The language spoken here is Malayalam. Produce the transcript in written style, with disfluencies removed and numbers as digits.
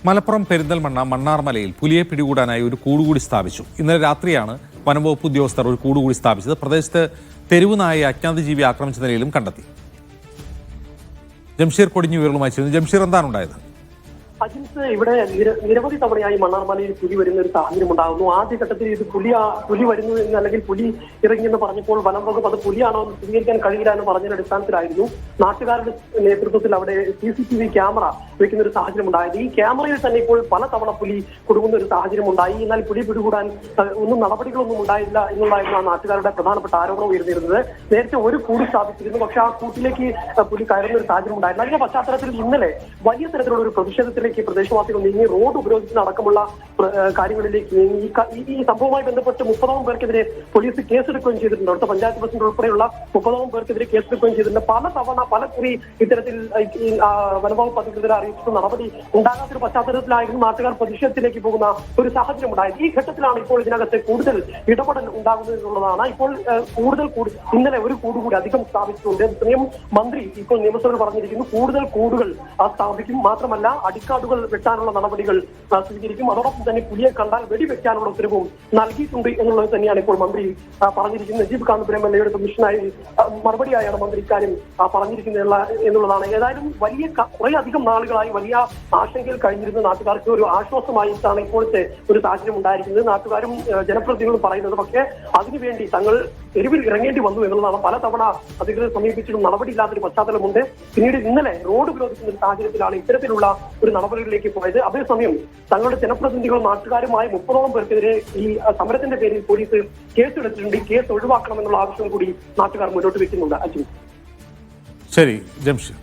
മലപ്പുറം പെരിന്തൽമണ്ണ മണ്ണാർമലയിൽ പുലിയെ പിടികൂടാനായി ഒരു കൂടുകൂടി സ്ഥാപിച്ചു. ഇന്നലെ രാത്രിയാണ് വനംവകുപ്പ് ഉദ്യോഗസ്ഥർ ഒരു കൂടുകൂടി സ്ഥാപിച്ചത്. പ്രദേശത്ത് തെരുവ് നായയെ അജ്ഞാതജീവി ആക്രമിച്ച നിലയിലും കണ്ടെത്തി. ജംഷീർ കൊടിഞ്ഞു വിവരങ്ങളുമായി ചേർന്നു. ജംഷീർ, എന്താണ് ഉണ്ടായത്? അജിൻസ്, ഇവിടെ നിരവധി തവണയായി മണ്ണാർമലയിൽ പുലി വരുന്ന ഒരു സാഹചര്യം ഉണ്ടാകുന്നു. ആദ്യഘട്ടത്തിൽ ഇത് പുലി വരുന്നു എന്ന്, അല്ലെങ്കിൽ പുലി ഇറങ്ങിയെന്ന് പറഞ്ഞപ്പോൾ വനം വകുപ്പ് അത് പുലിയാണോ എന്ന് സ്ഥിരീകരിക്കാൻ കഴിയില്ല എന്ന് പറഞ്ഞതിന്റെ അടിസ്ഥാനത്തിലായിരുന്നു നാട്ടുകാരുടെ നേതൃത്വത്തിൽ അവിടെ CCTV ക്യാമറ വെക്കുന്ന ഒരു സാഹചര്യം ഉണ്ടായത്. ഈ ക്യാമറയിൽ തന്നെ ഇപ്പോൾ പലതവണ പുലി കുടുങ്ങുന്ന ഒരു സാഹചര്യം ഉണ്ടായി. എന്നാൽ പുലി പിടികൂടാൻ ഒന്നും നടപടികളൊന്നും ഉണ്ടായില്ല എന്നുള്ളതായിരുന്നു ആ നാട്ടുകാരുടെ പ്രധാനപ്പെട്ട ആരോപണം ഉയർന്നിരുന്നത്. നേരത്തെ ഒരു കൂട് സ്ഥാപിച്ചിരുന്നു, പക്ഷെ ആ കൂട്ടിലേക്ക് പുലി കയറുന്ന ഒരു സാഹചര്യം ഉണ്ടായിരുന്നു. അതിന്റെ പശ്ചാത്തലത്തിൽ ഇന്നലെ വലിയ തരത്തിലുള്ള ഒരു പ്രതിഷേധത്തിലേക്ക് പ്രദേശവാസികൾ നീങ്ങി റോഡ് ഉപരോധത്തിനടക്കമുള്ള കാര്യങ്ങളിലേക്ക് നീങ്ങി. ഈ സംഭവവുമായി ബന്ധപ്പെട്ട് 30ഓളം പേർക്കെതിരെ പോലീസ് കേസെടുക്കുകയും ചെയ്തിട്ടുണ്ട്. അവിടുത്തെ പഞ്ചായത്ത് പ്രസിഡന്റ് ഉൾപ്പെടെയുള്ള 30ഓളം പേർക്കെതിരെ കേസെടുക്കുകയും ചെയ്തിട്ടുണ്ട്. പല കുറി ഇത്തരത്തിൽ വനംവകുപ്പ് അധികൃതരെ അറിയിച്ചിട്ട് നടപടി ഉണ്ടാകാത്തൊരു പശ്ചാത്തലത്തിലായിരുന്നു നാട്ടുകാർ പ്രതിഷേധത്തിലേക്ക് പോകുന്ന ഒരു സാഹചര്യം ഉണ്ടായത്. ഈ ഘട്ടത്തിലാണ് ഇപ്പോൾ ഇതിനകത്ത് കൂടുതൽ ഇടപെടൽ ഉണ്ടാകുന്നത് എന്നുള്ളതാണ്. ഇപ്പോൾ ഇന്നലെ ഒരു കൂടുകൂടി അധികം സ്ഥാപിച്ചിട്ടുണ്ട്. മന്ത്രി ഇപ്പോൾ നിയമസഭയിൽ പറഞ്ഞിരിക്കുന്നു കൂടുതൽ കൂടുകൾ സ്ഥാപിക്കും. മാത്രമല്ല അടിക്കാടുകൾ വെട്ടാനുള്ള നടപടികൾ സ്വീകരിക്കും. അതോടൊപ്പം തന്നെ പുലിയെ കണ്ടാൽ വെടിവെക്കാനുള്ള ഉത്തരവും നൽകിയിട്ടുണ്ട് എന്നുള്ളത് തന്നെയാണ് ഇപ്പോൾ മന്ത്രി പറഞ്ഞിരിക്കുന്നത്. നജീബ് കാന്തപുരം MLA കമ്മീഷനായി മറുപടിയായാണ് മന്ത്രി ഇക്കാര്യം പറഞ്ഞിരിക്കുന്നത് എന്നുള്ളതാണ്. ഏതായാലും കുറെ അധികം നാളുകളായി വലിയ ആശങ്കയിൽ കഴിഞ്ഞിരുന്ന നാട്ടുകാർക്ക് ഒരു ആശ്വാസമായിട്ടാണ് ഇപ്പോഴത്തെ ഒരു സാഹചര്യം ഉണ്ടായിരിക്കുന്നത്. നാട്ടുകാരും ജനപ്രതിനിധികളും പറയുന്നത്. പക്ഷേ അതിനുവേണ്ടി തങ്ങൾ തെരുവിൽ ഇറങ്ങേണ്ടി വന്നു എന്നുള്ളതാണ്. പലതവണ അധികൃതരെ സമീപിച്ചിട്ടും നടപടിയില്ലാത്തൊരു പശ്ചാത്തലമുണ്ട്. പിന്നീട് ഇന്നലെ റോഡ് ഉപരോധിക്കുന്ന ഒരു സാഹചര്യത്തിലാണ് ഇത്തരത്തിലുള്ള ഒരു നടപടികളിലേക്ക് പോയത്. അതേസമയം തങ്ങളുടെ ജനപ്രതിനിധികളും നാട്ടുകാരുമായ 30ഓളം പേർക്കെതിരെ ഈ സമരത്തിന്റെ പേരിൽ പോലീസ് കേസെടുത്തിട്ടുണ്ട്. ഈ കേസ് ഒഴിവാക്കണമെന്നുള്ള ആവശ്യം കൂടി നാട്ടുകാർ മുന്നോട്ട് വെക്കുന്നുണ്ട്. അജു, ശരി ജംഷീർ.